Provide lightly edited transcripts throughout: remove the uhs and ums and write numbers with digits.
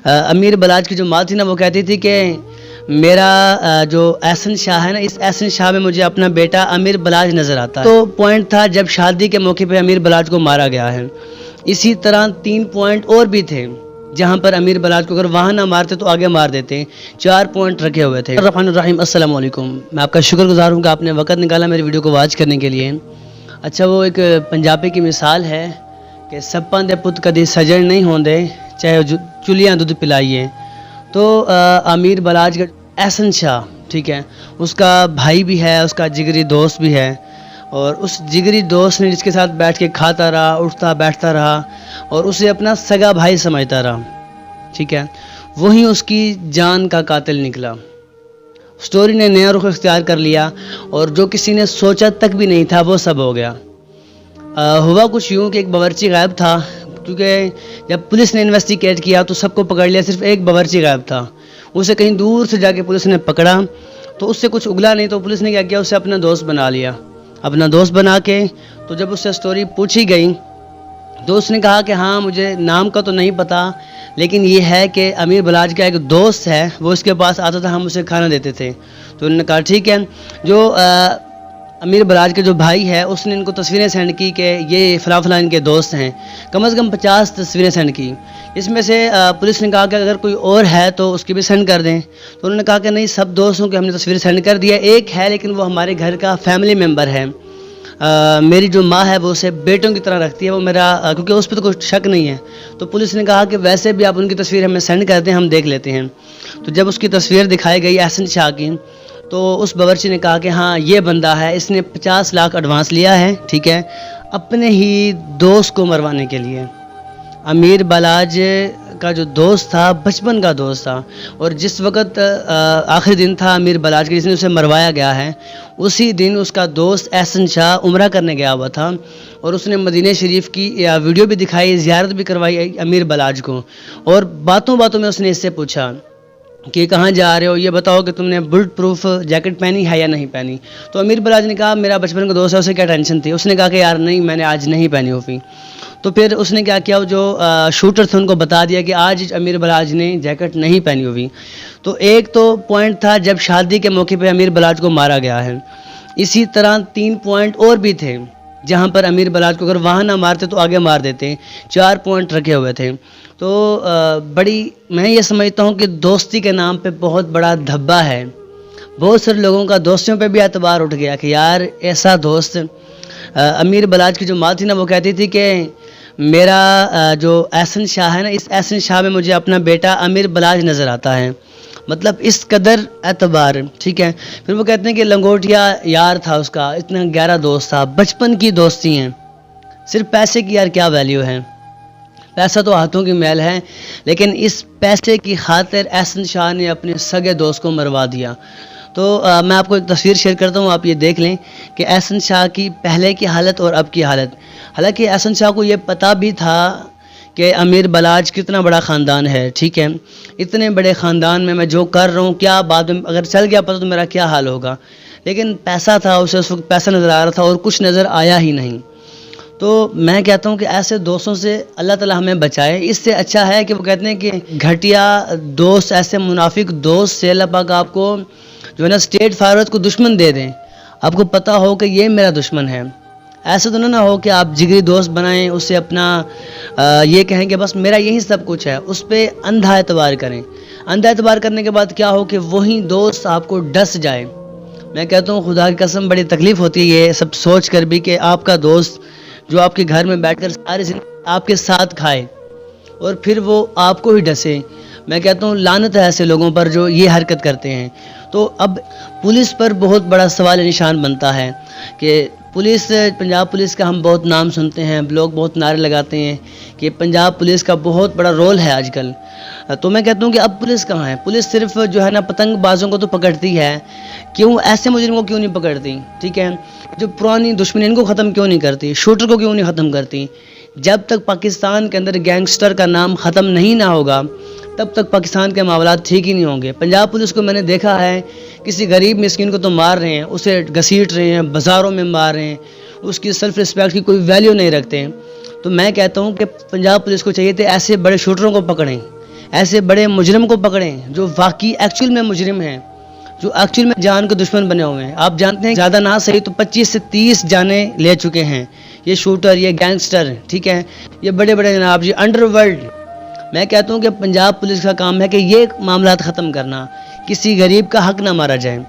امیر بلاج کی جو ماں تھی نا وہ کہتی تھی کہ میرا جو احسن شاہ ہے نا، اس احسن شاہ میں مجھے اپنا بیٹا امیر بلاج نظر آتا ہے۔ تو پوائنٹ تھا جب شادی کے موقع پہ امیر بلاج کو مارا گیا ہے۔ اسی طرح 3 پوائنٹ اور بھی تھے جہاں پر امیر بلاج کو اگر وہاں نہ مارتے تو آگے مار دیتے۔ 4 پوائنٹ رکھے ہوئے تھے۔ الرحمن الرحیم، السلام علیکم۔ میں آپ کا شکر گزار ہوں کہ آپ نے وقت نکالا میری ویڈیو کو واچ کرنے کے لیے۔ اچھا، وہ ایک پنجابی کی مثال ہے کہ سپاں دے پت کدی سجن نہیں ہوندے، چاہے چلیاں دودھ پلائیے۔ تو امیر بلاج کا احسن شاہ، ٹھیک ہے، اس کا بھائی بھی ہے، اس کا جگری دوست بھی ہے، اور اس جگری دوست نے جس کے ساتھ بیٹھ کے کھاتا رہا، اٹھتا بیٹھتا رہا اور اسے اپنا سگا بھائی سمجھتا رہا، ٹھیک ہے، وہی اس کی جان کا قاتل نکلا۔ سٹوری نے نیا رخ اختیار کر لیا اور جو کسی نے سوچا تک بھی نہیں تھا وہ سب ہو گیا۔ ہوا کچھ یوں کہ ایک باورچی غائب تھا، کیونکہ جب پولیس نے انویسٹیگیٹ کیا تو سب کو پکڑ لیا، صرف ایک باورچی غائب تھا۔ اسے کہیں دور سے جا کے پولیس نے پکڑا تو اس سے کچھ اگلا نہیں، تو پولیس نے کیا کیا، اسے اپنا دوست بنا لیا۔ اپنا دوست بنا کے تو جب اس سے سٹوری پوچھی گئی تو اس نے کہا کہ ہاں مجھے نام کا تو نہیں پتا، لیکن یہ ہے کہ امیر بلاج کا ایک دوست ہے، وہ اس کے پاس آتا تھا، ہم اسے کھانا دیتے تھے۔ تو انہوں نے کہا ٹھیک ہے، جو امیر بلاج کے جو بھائی ہے اس نے ان کو تصویریں سینڈ کی کہ یہ فلاں فلاں ان کے دوست ہیں، کم از کم 50 تصویریں سینڈ کی۔ اس میں سے پولیس نے کہا کہ اگر کوئی اور ہے تو اس کی بھی سینڈ کر دیں، تو انہوں نے کہا کہ نہیں، سب دوستوں کی ہم نے تصویر سینڈ کر دیا، ایک ہے لیکن وہ ہمارے گھر کا فیملی ممبر ہے، میری جو ماں ہے وہ اسے بیٹوں کی طرح رکھتی ہے، وہ میرا، کیونکہ اس پہ تو کوئی شک نہیں ہے۔ تو پولیس نے کہا کہ ویسے بھی آپ ان کی تصویر ہمیں سینڈ کر دیں، ہم دیکھ لیتے ہیں۔ تو جب اس کی تصویر دکھائی گئی احسن شاہ کی، تو اس باورچی نے کہا کہ ہاں یہ بندہ ہے، اس نے 50 لاکھ ایڈوانس لیا ہے، ٹھیک ہے، اپنے ہی دوست کو مروانے کے لیے۔ امیر بلاج کا جو دوست تھا بچپن کا دوست تھا، اور جس وقت آخری دن تھا امیر بلاج کے جس نے اسے مروایا گیا ہے، اسی دن اس کا دوست احسن شاہ عمرہ کرنے گیا ہوا تھا، اور اس نے مدینہ شریف کی ویڈیو بھی دکھائی، زیارت بھی کروائی امیر بلاج کو، اور باتوں باتوں میں اس نے اس سے پوچھا کہ کہاں جا رہے ہو، یہ بتاؤ کہ تم نے بلٹ پروف جیکٹ پہنی ہے یا نہیں پہنی۔ تو امیر بلاج نے کہا میرا بچپن کا دوست ہے، اسے کیا ٹینشن تھی۔ اس نے کہا کہ یار نہیں، میں نے آج نہیں پہنی ہوئی۔ تو پھر اس نے کیا کیا، جو شوٹر تھے ان کو بتا دیا کہ آج امیر بلاج نے جیکٹ نہیں پہنی ہوئی۔ تو ایک تو پوائنٹ تھا جب شادی کے موقع پہ امیر بلاج کو مارا گیا ہے۔ اسی طرح 3 پوائنٹ اور بھی تھے جہاں پر امیر بلاج کو اگر وہاں نہ مارتے تو آگے مار دیتے۔ 4 پوائنٹ رکھے ہوئے تھے۔ تو میں یہ سمجھتا ہوں کہ دوستی کے نام پہ بہت بڑا دھبا ہے۔ بہت سارے لوگوں کا دوستوں پہ بھی اعتبار اٹھ گیا کہ یار ایسا دوست۔ امیر بلاج کی جو ماں تھی نا وہ کہتی تھی کہ میرا جو احسن شاہ ہے نا، اس احسن شاہ میں مجھے اپنا بیٹا امیر بلاج نظر آتا ہے، مطلب اس قدر اعتبار، ٹھیک ہے۔ پھر وہ کہتے ہیں کہ لنگوٹیا یار تھا اس کا، اتنا گہرا دوست تھا، بچپن کی دوستی ہیں۔ صرف پیسے کی یار کیا ویلیو ہے، پیسہ تو ہاتھوں کی میل ہے، لیکن اس پیسے کی خاطر احسن شاہ نے اپنے سگے دوست کو مروا دیا۔ تو میں آپ کو ایک تصویر شیئر کرتا ہوں، آپ یہ دیکھ لیں کہ احسن شاہ کی پہلے کی حالت اور اب کی حالت۔ حالانکہ احسن شاہ کو یہ پتہ بھی تھا کہ امیر بلاج کتنا بڑا خاندان ہے، ٹھیک ہے، اتنے بڑے خاندان میں جو کر رہا ہوں، کیا بعد میں اگر چل گیا پتہ تو میرا کیا حال ہوگا، لیکن پیسہ تھا، اسے اس وقت پیسہ نظر آ رہا تھا اور کچھ نظر آیا ہی نہیں۔ تو میں کہتا ہوں کہ ایسے دوستوں سے اللہ تعالیٰ ہمیں بچائے۔ اس سے اچھا ہے کہ وہ کہتے ہیں کہ گھٹیا دوست، ایسے منافق دوست سے اللہ پاک آپ کو جو ہے نا اسٹیٹ فارورڈ کو دشمن دے دیں، آپ کو پتہ ہو کہ یہ میرا دشمن ہے۔ ایسا تو نہ ہو کہ آپ جگری دوست بنائیں، اسے اپنا یہ کہیں کہ بس میرا یہی سب کچھ ہے، اس پہ اندھا اعتبار کریں۔ اندھا اعتبار کرنے کے بعد کیا ہو کہ وہی دوست آپ کو ڈس جائے۔ میں کہتا ہوں خدا کی قسم بڑی تکلیف ہوتی ہے یہ سب سوچ کر بھی کہ آپ کا دوست جو آپ کے گھر میں بیٹھ کر ساری زندگی آپ کے ساتھ کھائے اور پھر وہ آپ کو ہی ڈسے۔ میں کہتا ہوں لعنت ہے ایسے لوگوں پر جو یہ حرکت کرتے ہیں۔ تو اب پولیس پر بہت بڑا سوال نشان بنتا ہے کہ پولیس، پنجاب پولیس کا ہم بہت نام سنتے ہیں، لوگ بہت نعرے لگاتے ہیں کہ پنجاب پولیس کا بہت بڑا رول ہے آج کل۔ تو میں کہتا ہوں کہ اب پولیس کہاں ہے؟ پولیس صرف جو ہے نا پتنگ بازوں کو تو پکڑتی ہے، کیوں ایسے مجرم کو کیوں نہیں پکڑتی؟ ٹھیک ہے، جو پرانی دشمنی ان کو ختم کیوں نہیں کرتی؟ شوٹر کو کیوں نہیں ختم کرتی؟ جب تک پاکستان کے اندر گینگسٹر کا نام ختم نہیں نہ ہوگا تب تک پاکستان کے معاملات ٹھیک ہی نہیں ہوں گے۔ پنجاب پولیس کو میں نے دیکھا ہے، کسی غریب مسکین کو تو مار رہے ہیں، اسے گھسیٹ رہے ہیں، بازاروں میں مار رہے ہیں، اس کی سیلف رسپیکٹ کی کوئی ویلیو نہیں رکھتے ہیں۔ تو میں کہتا ہوں کہ پنجاب پولیس کو چاہیے تھے ایسے بڑے شوٹروں کو پکڑیں، ایسے بڑے مجرم کو پکڑیں جو واقعی ایکچول میں مجرم ہیں, جو ایکچول میں جان کے دشمن بنے ہوئے ہیں. آپ جانتے ہیں زیادہ نہ صحیح تو 25 سے 30 جانیں لے چکے ہیں یہ شوٹر, یہ گینگسٹر, ٹھیک ہے, یہ بڑے بڑے جناب یہ انڈر ورلڈ. میں کہتا ہوں کہ پنجاب پولیس کا کام ہے کہ یہ معاملات ختم کرنا, کسی غریب کا حق نہ مارا جائے.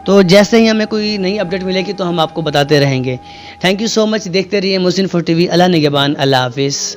تو جیسے ہی ہمیں کوئی نئی اپڈیٹ ملے گی تو ہم آپ کو بتاتے رہیں گے. تھینک یو سو مچ, دیکھتے رہیے محسن 4 TV. اللہ نگہبان, اللہ حافظ.